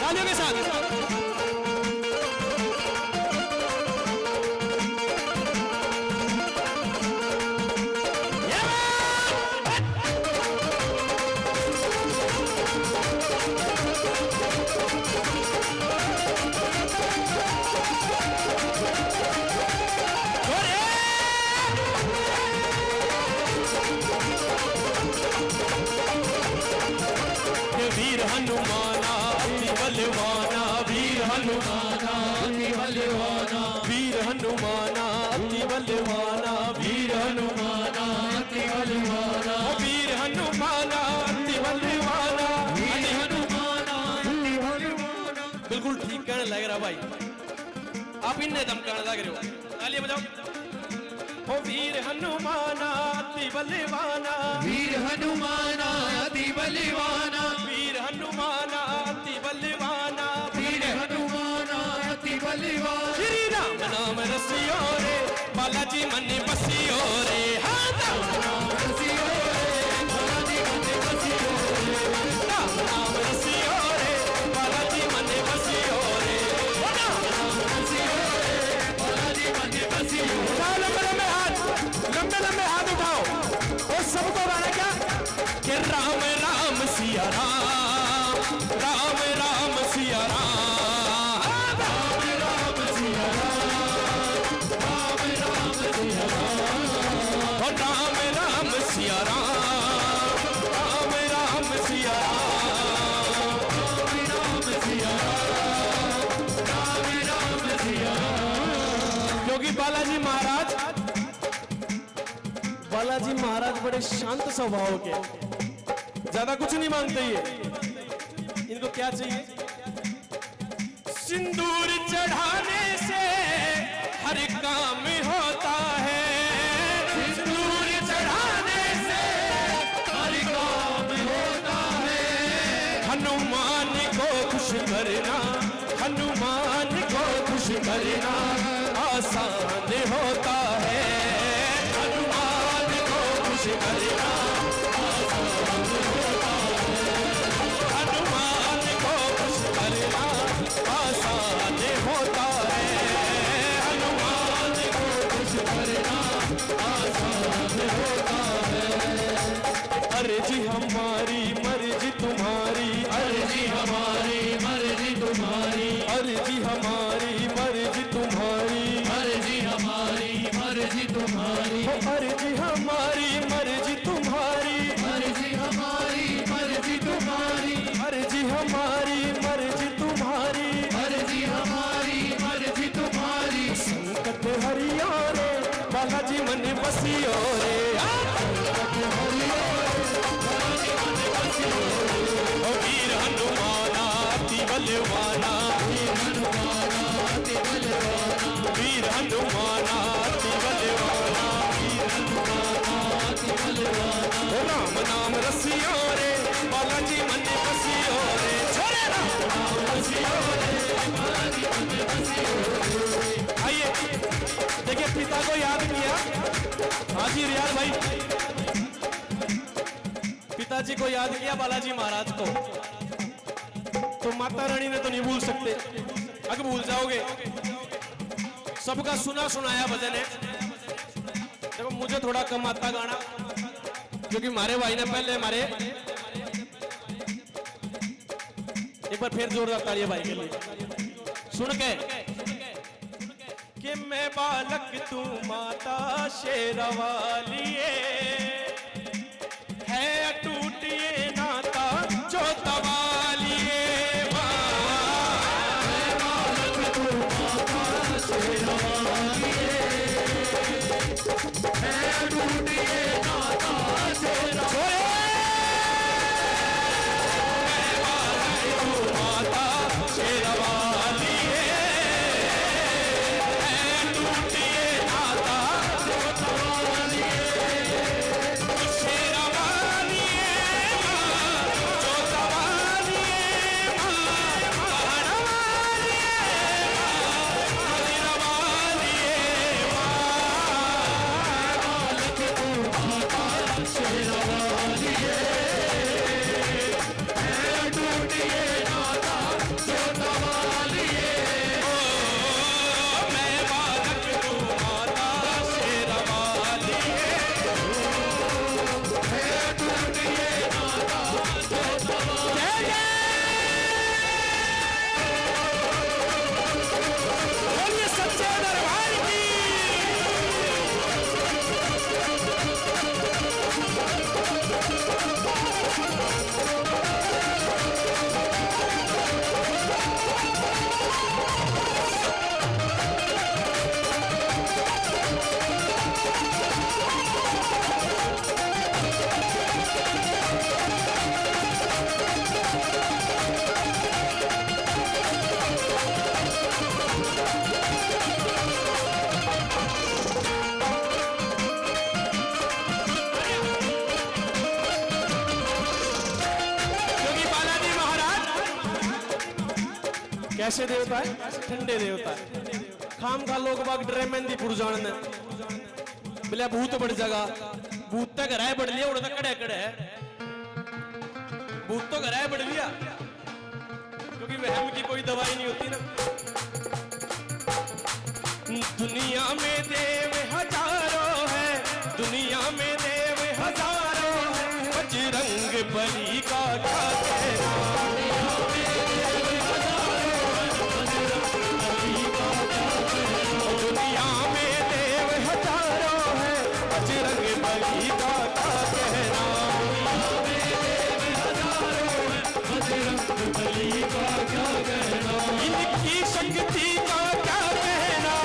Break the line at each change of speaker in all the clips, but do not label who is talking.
तालियों के साथ। वीर हनुमाना अति बलवाना, वीर हनुमाना अति बलवाना, वीर हनुमाना अति बलवाना, वीर हनुमाना अति बलवाना, वीर हनुमाना अति बलवाना, वीर हनुमाना अति बलवाना। बिल्कुल ठीक कहने लग रहा भाई, आप इन्हें दम कहने लग रहे हो। तालियां बजाओ। ओ वीर हनुमाना अति बलवाना,
वीर हनुमाना अति बलवाना,
वीर हनुमाना अति बलवाना,
वीर हनुमाना अति बलवाना।
श्री राम नाम रसियो रे, बालाजी मन बसियो रे, हाँ राम नाम रसियो रे, बालाजी मन बसियो रे, राम नाम रसियो रे, बालाजी मन बसियो रे, राम नाम रसियो रे, बालाजी मन बसियो रे। लंबे लंबे हाथ उठाओ और सबको गाना क्या कि राम राम सिया राम, राम राम सिया राम, राम राम सिया राम, राम राम सिया राम, और राम राम सिया राम, राम राम सिया राम, राम सिया राम, राम राम सिया राम। क्योंकि बालाजी महाराज बड़े शांत स्वभाव के, ज्यादा कुछ नहीं मांगते ये। इनको क्या चाहिए? सिंदूर चढ़ाने से हर काम होता है, सिंदूर चढ़ाने से हर काम होता है। हनुमान को खुश करना, हनुमान को खुश करना आसान होता है, हनुमान को खुश करना आसान होता है, हनुमान को खुश करना आसान होता है, हनुमान को खुश करना आसान होता है। अर्जी हमारी मर्जी तुम्हारी, अर्जी हमारी मर्जी तुम्हारी, अर्जी हमारी मर्जी तुम्हारी, अर्जी हमारी मर्जी तुम्हारी, अर्जी हमारी मर्जी तुम्हारी,
अर्जी हमारी मर्जी तुम्हारी,
अर्जी हमारी मर्जी तुम्हारी,
अर्जी हमारी मर्जी तुम्हारी।
संकट हरियो रे, बालाजी मन बसियो रे, संकट हरियो रे, बालाजी मन बसियो रे। ओ वीर हनुमाना अति बलवाना,
वीर हनुमाना अति बलवाना,
वीर हनुमाना अति बलवाना,
वीर हनुमाना अति बलवाना।
राम नाम रसियो रे, बालाजी मन बसियो रे, छोरे राम नाम रसियो रे, बालाजी मन बसियो रे। आइए देखिए, पिता को याद किया। हाजी रियाज भाई, पिताजी को याद किया बालाजी महाराज को, तो माता रानी ने तो नहीं भूल सकते। अगर भूल जाओगे, सबका सुना सुनाया भजन है। देखो मुझे थोड़ा कम आता गाना, क्योंकि हमारे भाई ने पहले हमारे, एक बार फिर जोरदार तालियां भाई के लिए सुन के, कि मैं बालक तू माता शेरवालिए, है अटूट ये नाता जो तवालिए।
मैं बालक तू माता शेरवालिए, है अटूट ये नाता जो
माता शेरवालिए, है टूट ये नाता जो तवालिए, शेरवालिए, कैसे देवता है? ठंडे देवता है। खाम खा लोग बाग डरे मेहंदी पुरजान ने बोले भूत बढ़ जाएगा। भूत तक घर बढ़ लिया उड़ता कड़े कड़े है। भूत तो घर बढ़ लिया क्योंकि वहम की कोई दवाई नहीं होती ना। दुनिया में देव हजारों है, दुनिया में देव हजारों है, बजरंग बली का क्या कहना। दुनिया में देव हजारों है, बजरंग बली का क्या कहना।
बजरंग बली का क्या कहना।
इनकी शक्ति का क्या कहना,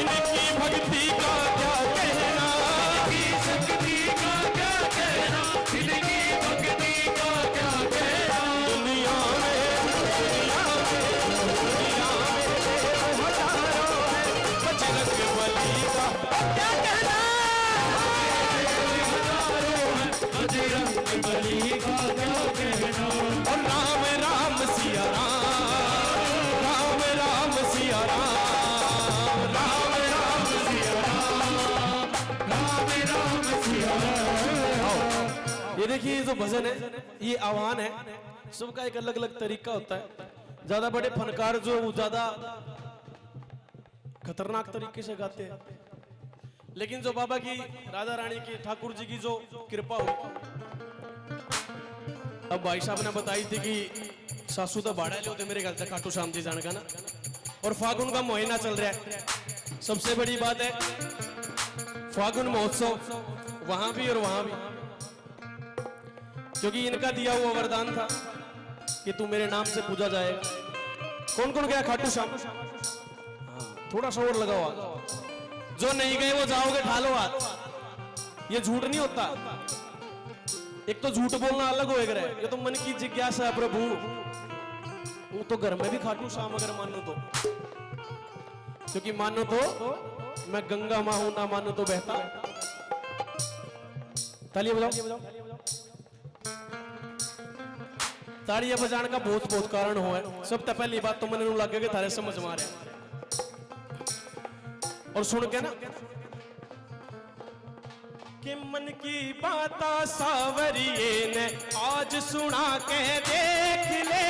इनकी भक्ति का क्या कहना।
इनकी शक्ति का क्या कहना, इनकी भक्ति का क्या कहना।
दुनिया में हजारों है, बजरंग बली का क्या कहना।
बजरंग बली का क्या कहना।
और राम राम सिया राम, राम राम सिया राम, राम राम सिया राम,
राम राम सिया राम।
ये देखिए जो भजन है, ये आह्वान है, सबका एक अलग अलग तरीका होता है। ज्यादा बड़े फनकार जो ज्यादा खतरनाक तरीके से गाते हैं, लेकिन जो बाबा की, राधा रानी की, ठाकुर जी की जो कृपा हो। अब भाई साहब ने बताई थी कि सासू तो भाड़ा ले होते मेरे घर से खाटू श्याम जी जाने का ना, और फागुन का महीना चल रहा है। सबसे बड़ी बात है फागुन महोत्सव वहां भी और वहां भी, क्योंकि इनका दिया हुआ वरदान था कि तू मेरे नाम से पूजा जाएगा। कौन कौन गया खाटू श्याम? थोड़ा सा और लगाओ हाथ। जो नहीं गए वो जाओगे, ढालो हाथ। ये झूठ नहीं होता। एक तो झूठ बोलना अलग हो गया, ये तो मन की जिज्ञासा है प्रभु। वो तो घर में भी खाटू श्याम अगर मानो तो, क्योंकि मानो तो मैं गंगा मां हूं, ना मानो तो बहता। तालियां बजाओ। तालियां बजाने का बहुत बहुत कारण हो है। सब तो पहली बात तो मैंने लगे कि थारे समझ में आ रहा है, और सुन के ना कि मन की बात सावरिये ने आज सुना के देख ले।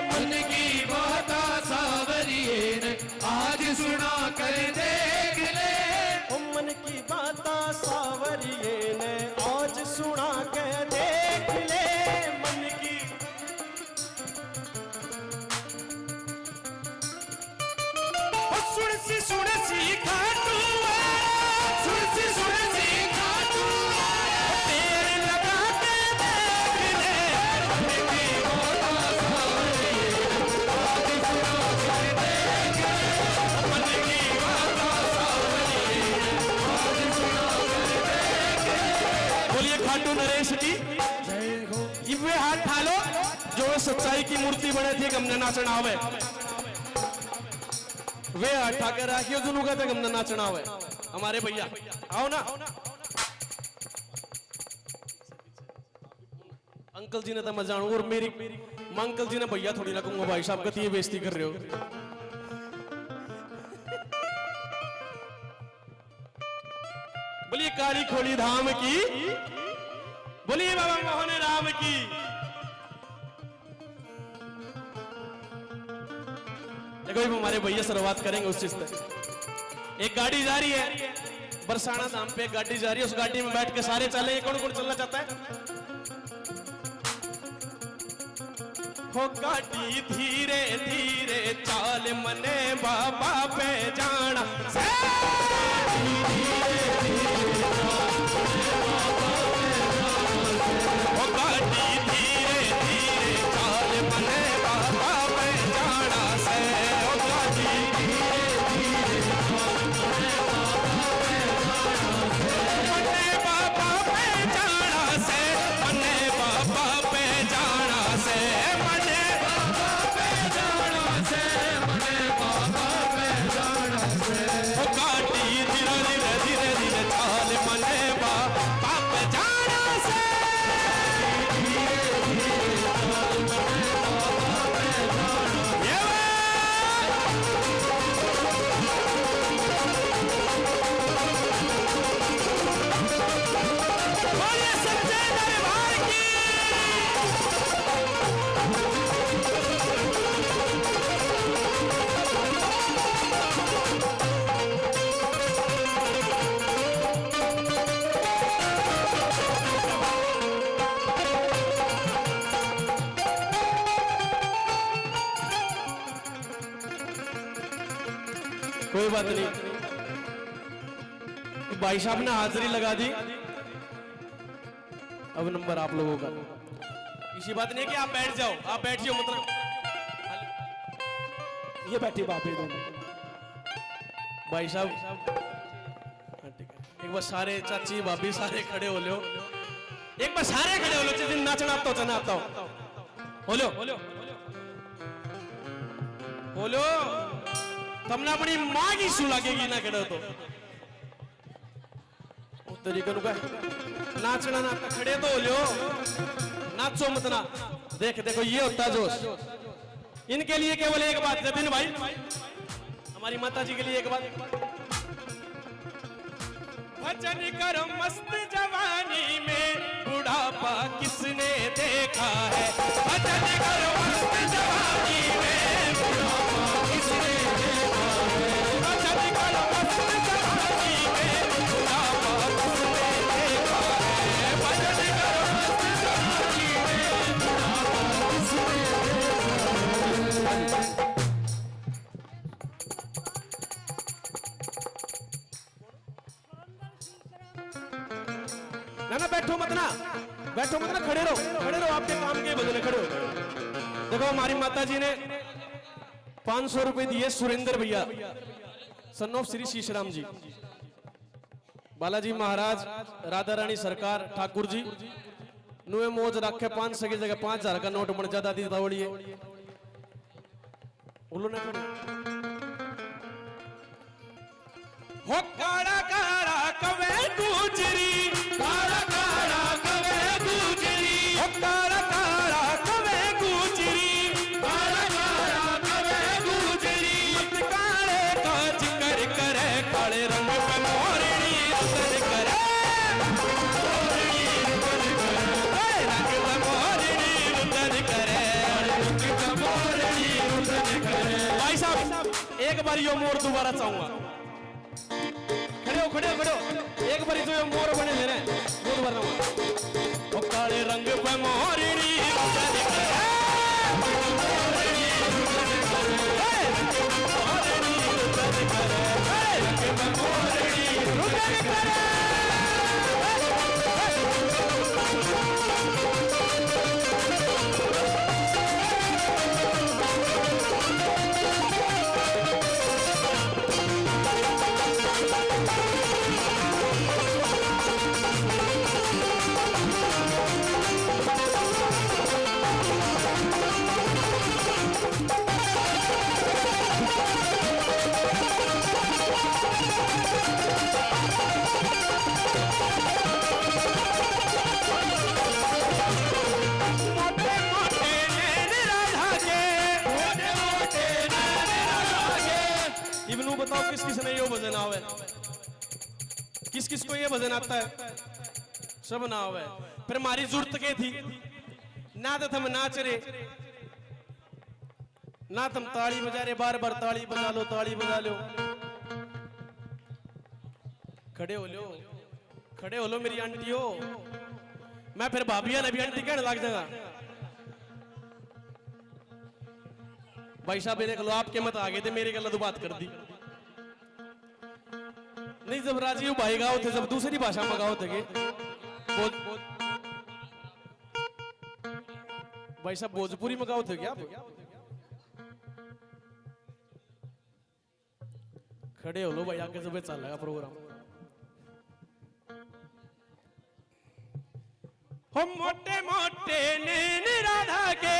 मन की बात सावरिये ने आज सुना कर देख ले।
ओ मन की बात सावरिये ने आज सुना के देख ले। मन की सुन सी खाटू,
सुन सी खाटू,
तेरे लगा के देख ले।
मन की बात सावरिये आज सुना कर देख ले।
मन की
बात सावरिये आज सुना कर देख ले।
बोलिए खाटू नरेश की
जय हो।
ये वे हाथ ठालो जो सच्चाई की मूर्ति बने थे, हमने नाचना हुए। वे हाथ ठाकर राखियो जो नुका तक हमने नाचना हुए। हमारे भैया आओ ना। अंकल जी ने तो मैं जानू, और मेरी मैं अंकल जी ने भैया थोड़ी ना कहूंगा। भाई साहब कती बेइज्जती कर रहे हो। बोलिए काली खोली धाम की, बोलिए बाबा मोहन राम की। देखो हमारे भैया शुरुआत करेंगे उस चीज से। एक गाड़ी जा रही है बरसाना धाम पे, एक गाड़ी जा रही है, उस गाड़ी में बैठ के सारे चले। कौन कौन चलना चाहता है? हो गाड़ी धीरे धीरे चाल मने बाबा पे जाना। हो गाड़ी धीरे धीरे चाल मने बाबा पे जाना से। हो गाड़ी धीरे धीरे मने बाबा पे जाना से। मने बाबा पे जाना से। मने
बाबा पे जाना से। मने
कोई बात नहीं, भाई साहब ने हाजिरी लगा दी, अब नंबर आप लोगों का। इसी बात नहीं कि आप बैठ जाओ, आप बैठ जाओ, मतलब ये बैठे बापे दोनों भाई साहब। हाँ, ठीक है, एक बार सारे चाची भाभी सारे खड़े हो लो, एक बार सारे खड़े हो लो, जिस दिन नाचना आता हो चना आता हो लो बोलो, तुमने अपनी माँ की सू लगेगी ना खड़े तो तरीके नाचना ना खड़े तो हो लो, नाचो मत ना। देखो ये होता जोश। इनके लिए केवल एक बात जतिन भाई, हमारी माता जी के लिए एक बात, भजन करो मस्त जवानी में बुढ़ापा किसने देखा है, भजन करो मस्त जवानी में बुढ़ापा किसने देखा है, भजन करो मस्त जवानी में बुढ़ापा किसने देखा है, भजन करो मस्त जवानी में बुढ़ापा किसने देखा है। ना बैठो मत ना, बैठो मत ना, खड़े रहो, आपके काम के बदले खड़े हो। देखो हमारी माता जी ने 500 रुपए दिए सुरेंद्र भैया, सन ऑफ श्री शीशराम जी, बालाजी महाराज, राधा रानी सरकार, ठाकुर जी नुए मौज रखे 500 की जगह 5000 का नोट बन जाता थी दौड़िए उन्होंने हो काड़ा काड़ा कवे गुजरी, काड़ा काड़ा कवे गुजरी, हो काड़ा काड़ा कवे गुजरी, काड़ा काड़ा कवे गुजरी, मत काले का जिक्र करे, काले रंग पे मोरनी उतर करे, मोरनी उतर करे, रंग पे मोरनी उतर करे, रंग पे मोरनी उतर करे। भाई साहब एक बार यो मोर दोबारा चाहूंगा, खड़े हो, एक बारी जो ये मोर बने थे ना वो दोबारा वो काले रंग पे मोरनी उतर करे, मोरनी उतर करे, रंग पे मोरनी उतर करे। बताओ किस किस ने ये भजन आवे, किस किस को ये भजन आता है, सब ना आवे। फिर हमारी जरूरत के थी ना तो हम नाच रहे ना तुम ताली बजा रहे, बार बार ताली बजा लो, ताली बजा लो, खड़े हो लो, खड़े हो लो मेरी आंटी हो। मैं फिर भाभिया ने भी आंटी कहने लग जाएगा। भाई साहब देख लो, आपके मत आगे थे, मेरे गलत बात कर दी। नहीं जब राजीव भाई गाओ थे, जब दूसरी भाषा में गाओ थे भाई साहब भोजपुरी में गाओ थे क्या आप? खड़े हो लो भाई, आगे जब चल रहा प्रोग्राम। हम मोटे मोटे नैन राधा के,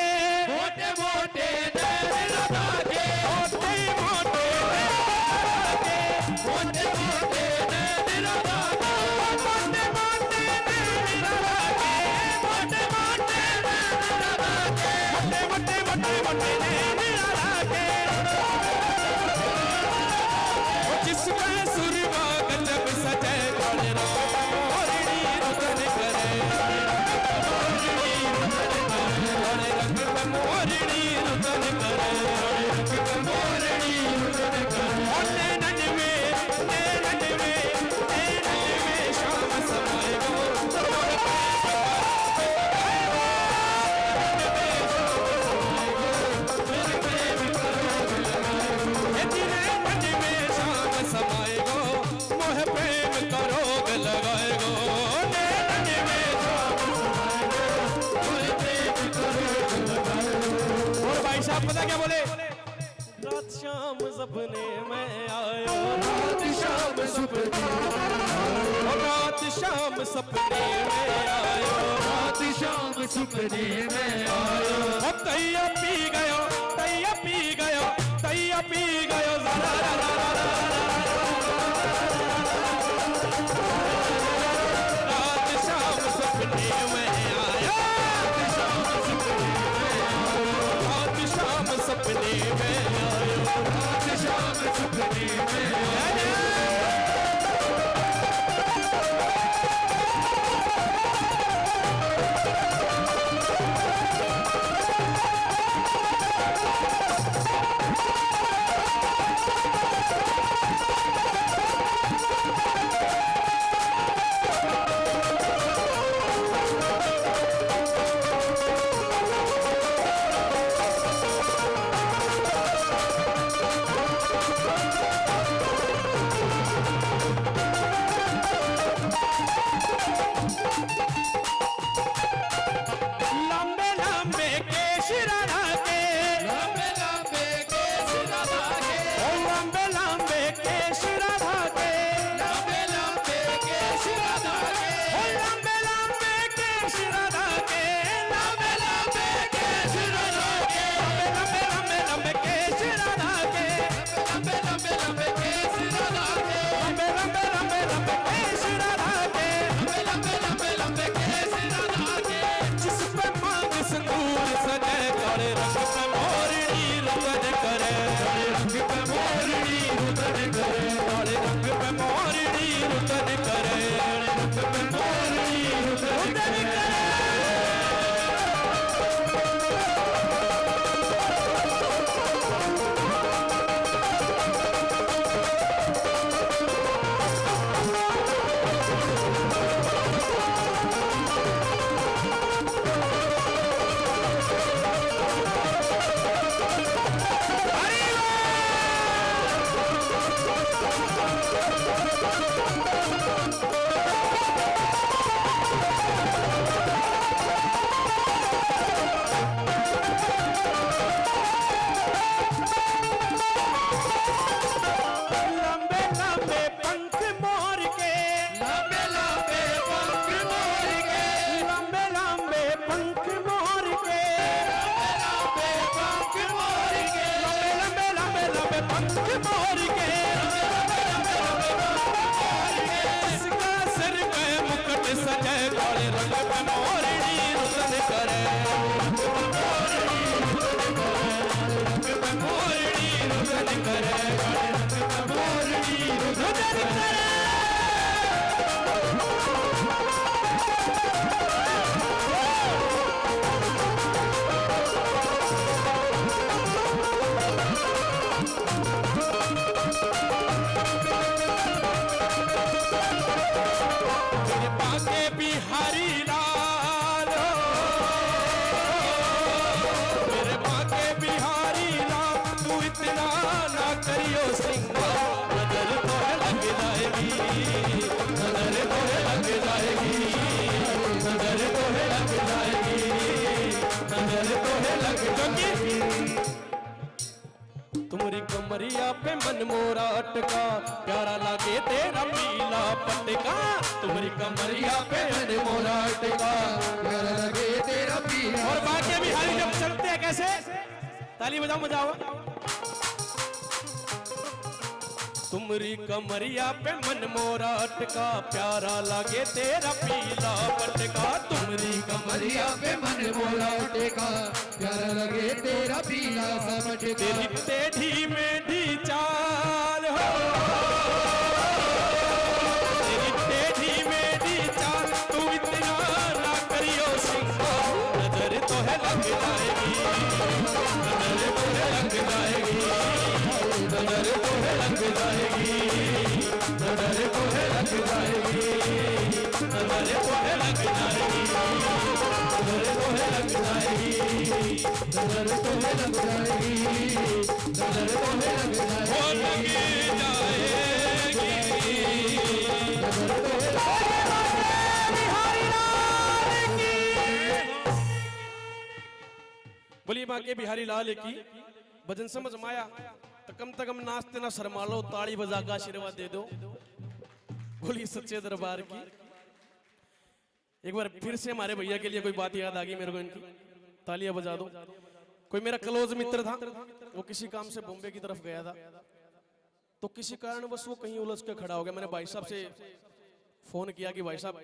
मोटे मोटे नैन राधा के, मोटे मोटे मोटे मोटे नैन राधा के, मोटे मोटे नैन राधा के, मोटे मोटे नैन राधा के, मोटे मोटे मोटे नैन राधा के, जिसका सुरवा गजब सजे काले रंग मोरनी रुदन करे, मोरनी रुदन साहब पता क्या बोले, रात शाम सपने में आयो,
रात शाम सपने
रात शाम सपने में आयो,
रात शाम सपने में आयो।
तैया पी गयो, तैया पी गयो, तैया पी गयो, रात शाम सपने में आयो, रात शाम सपने में आयो,
रात शाम सपने में आयो।
तुम्हारी कमरिया पे मन मोरा अटका, प्यारा लागे तेरा पीला पटका, तुम्हारी कमरिया पे मन मोरा अटका,
प्यारा लगे तेरा पीला।
और बाकी बिहारी जब चलते हैं कैसे, ताली बजाओ मजा आओ। तुम्हारी कमरिया पे मन मोरा अटका, प्यारा लागे तेरा पीला पटका, तुम्हारी
कमरिया पे मन मोरा टेका, प्यारा लगे तेरा पीला सा पटका।
तेरी टेढ़ी मेढ़ी चाल हो, तेरी टेढ़ी मेढ़ी चाल, तू इतना ना करियो सिंगार, नजर तो है लग जाएगी, नजर तो है लग जाएगी, नजर तो है लग जाएगी, नजर तो है लग जाएगी, नजर तो है लग जाएगी, नजर तो है लग जाएगी,
नजर तो है लग जाएगी, नजर तो है लग जाएगी,
वो लग जाएगी,
नजर तो है लग
बोलिए माँ बांके बिहारी लाल की भजन समझ माया तो कम से कम नाचते ना शर्मा लो, ताली बजा का आशीर्वाद दे दो। बोलिए सच्चे दरबार की। एक बार फिर से हमारे भैया के लिए कोई बात याद आ गई मेरे को, इनकी तालियां बजा दो। कोई मेरा क्लोज मित्र था, वो किसी काम से बॉम्बे की तरफ गया था, तो किसी कारण बस वो कहीं उलझ के खड़ा हो गया। मैंने भाई साहब से फोन किया कि भाई साहब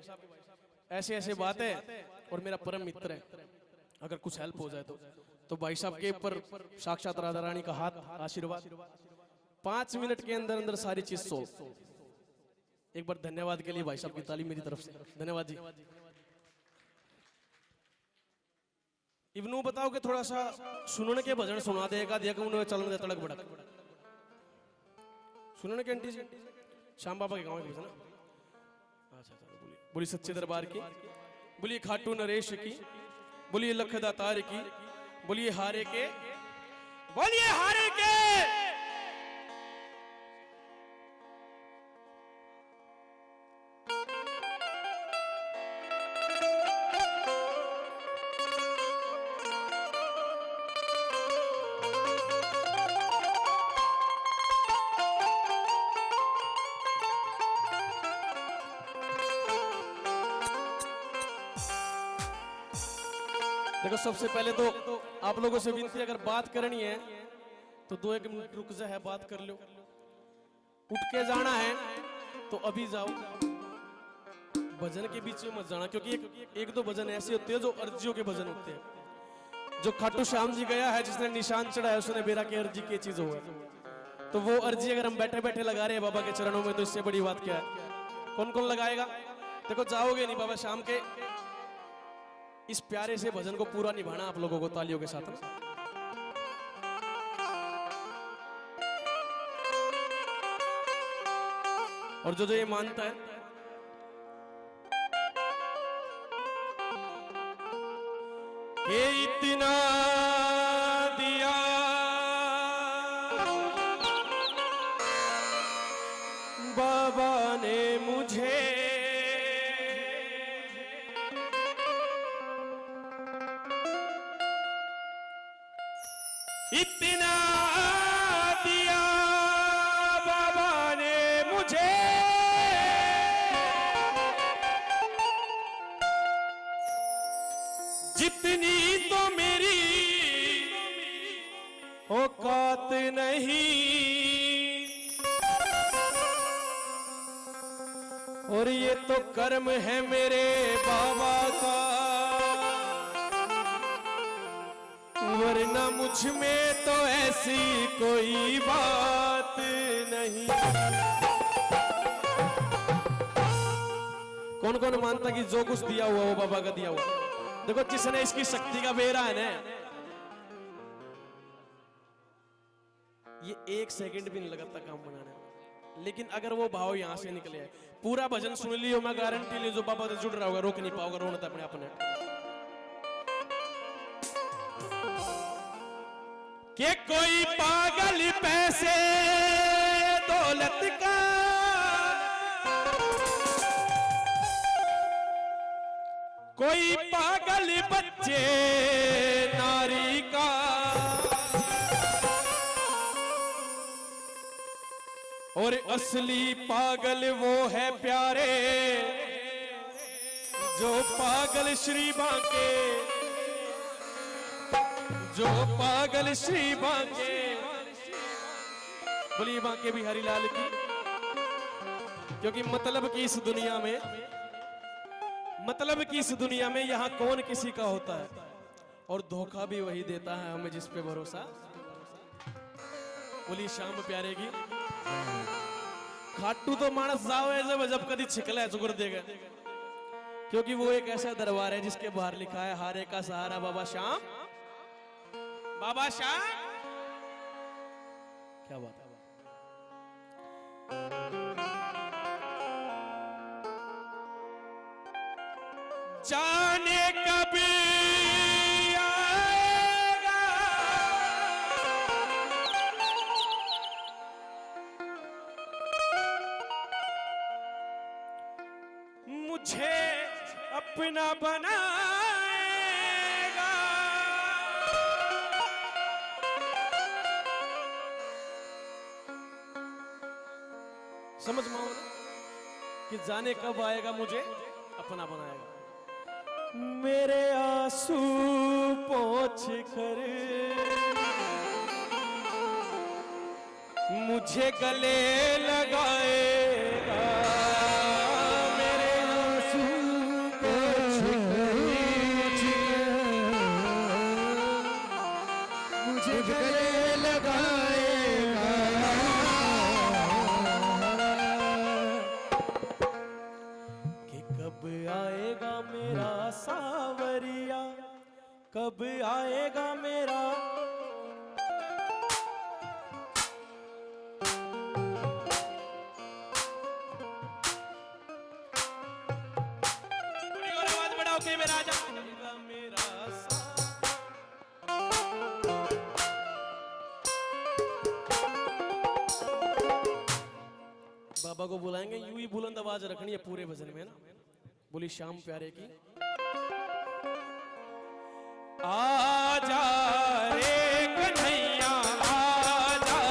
ऐसे ऐसे बात है और मेरा परम मित्र है, अगर कुछ हेल्प हो जाए तो भाई साहब के ऊपर साक्षात राधा रानी का हाथ आशीर्वाद, 5 मिनट के अंदर अंदर सारी चीज सोल्व। एक बार धन्यवाद के लिए भाई साहब की ताली मेरी तरफ से, धन्यवाद जी। इवनू बताओ कि थोड़ा सा सुनने के भजन सुना देगा, देखो उन्हें चलन दे तड़क भड़क सुनने के आंटी जी, श्याम बाबा के गांव के भजन। अच्छा बोलिए, बोलिए सच्चे दरबार की, बोलिए खाटू नरेश की, बोलिए लखदातार की, बोलिए हारे के, बोलिए हारे के। देखो सबसे पहले तो आप लोगों से विनती, अगर बात करनी है तो 2-1 मिनट रुक जा है, बात कर लो। उठ के जाना है तो अभी जाओ, भजन के बीच में मत जाना, क्योंकि एक दो भजन ऐसे होते हैं जो अर्जियों के भजन होते हैं। जो खाटू श्याम जी गया है, जिसने निशान चढ़ा है, उसने बेरा की अर्जी की चीज हुआ, तो वो अर्जी अगर हम बैठे बैठे लगा रहे हैं बाबा के चरणों में, तो इससे बड़ी बात क्या है। कौन कौन लगाएगा? देखो जाओगे नहीं बाबा श्याम के इस प्यारे से भजन को पूरा निभाना आप लोगों को तालियों के साथ। और जो ये मानता है कि इतना दिया बाबा ने मुझे, इतना दिया बाबा ने मुझे, जितनी तो मेरी औकात नहीं, और ये तो कर्म है मेरे बाबा का, वरना मुझ में तो ऐसी कोई बात नहीं। कौन कौन मानता कि जो कुछ दिया हुआ वो बाबा का दिया हुआ? देखो जिसने इसकी शक्ति का बेरा है ना, ये 1 सेकंड भी नहीं लगाता काम बनाने में। लेकिन अगर वो भाव यहां से निकले, पूरा भजन सुन लियो, मैं गारंटी ली जो बाबा से जुड़ रहा होगा रोक नहीं पाओगे, रोना अपने अपने। कि कोई पागल पैसे दौलत का, कोई पागल बच्चे नारी का, और असली पागल वो है प्यारे, जो पागल श्री बांके, जो पागल श्री बांके। बोलिए बांके बिहारी लाल की। क्योंकि मतलब की इस दुनिया में, मतलब की इस दुनिया में यहाँ कौन किसी का होता है, और धोखा भी वही देता है हमें जिस पे भरोसा। बोलिए श्याम प्यारे की। खाटू तो मानस जाओ ऐसे जब कदी छिकला है चुकर देगा, क्योंकि वो एक ऐसा दरबार है जिसके बाहर लिखा है हारे का सहारा बाबा श्याम, बाबा श्याम। क्या बात है। जाने कभी आएगा मुझे अपना बनाएगा, समझ में आओ कि जाने कब आएगा मुझे अपना बनाएगा। मेरे आंसू पोंछ कर मुझे गले लगाएगा, मेरे आंसू पोंछ कर
मुझे गले लगाएगा।
कि कब आएगा मेरा सावरिया, कब आएगा मेरा के मेरा जाएगा मेरा बाबा को बुलाएंगे, यूं ही बुलंद आवाज रखनी है पूरे भजन में ना। बोली श्याम प्यारे की। आजा रे कन्हैया आजा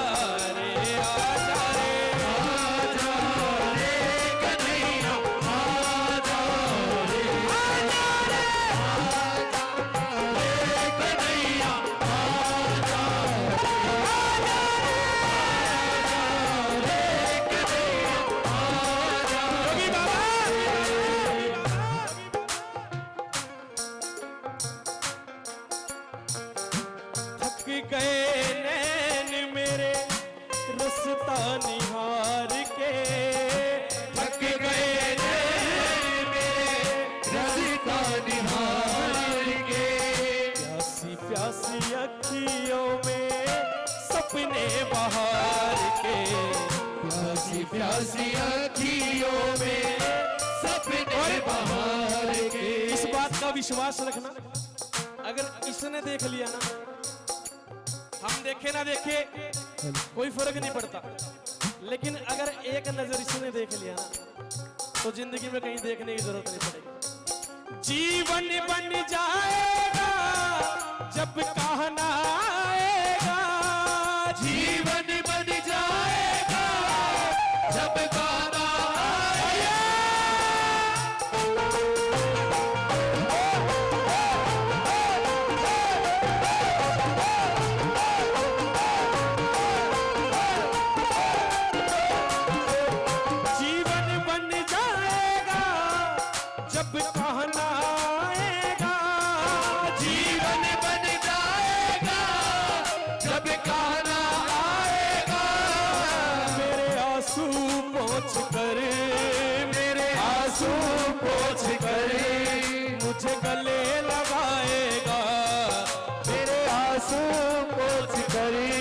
रे, आजा रे,
आजा रे कन्हैया आजा रे, आजा रे, आजा रे कन्हैया आजा रे, आजा रे कन्हैया आजा रे।
थक गए नैन मेरे रस्ता निहार के,
थक गए नैन मेरे रस्ता निहार के,
प्यासी प्यासी अखियों में सपने बहार के,
प्यासी प्यासी अखियों में सपने बहार के।
इस बात का विश्वास रखना, अगर इसने देख लिया ना, हम देखे ना देखे कोई फर्क नहीं पड़ता, लेकिन अगर एक नजर इसने देख लिया ना तो जिंदगी में कहीं देखने की जरूरत नहीं पड़ेगी। जीवन बन जाएगा जब कहना आएगा,
जीवन बन जाएगा जब गाना आएगा।
जीवन बन जाएगा जब कहना आएगा,
जीवन बन जाएगा जब गाना आएगा।
मेरे आंसू पोंछ कर, मेरे
आंसू पोंछ कर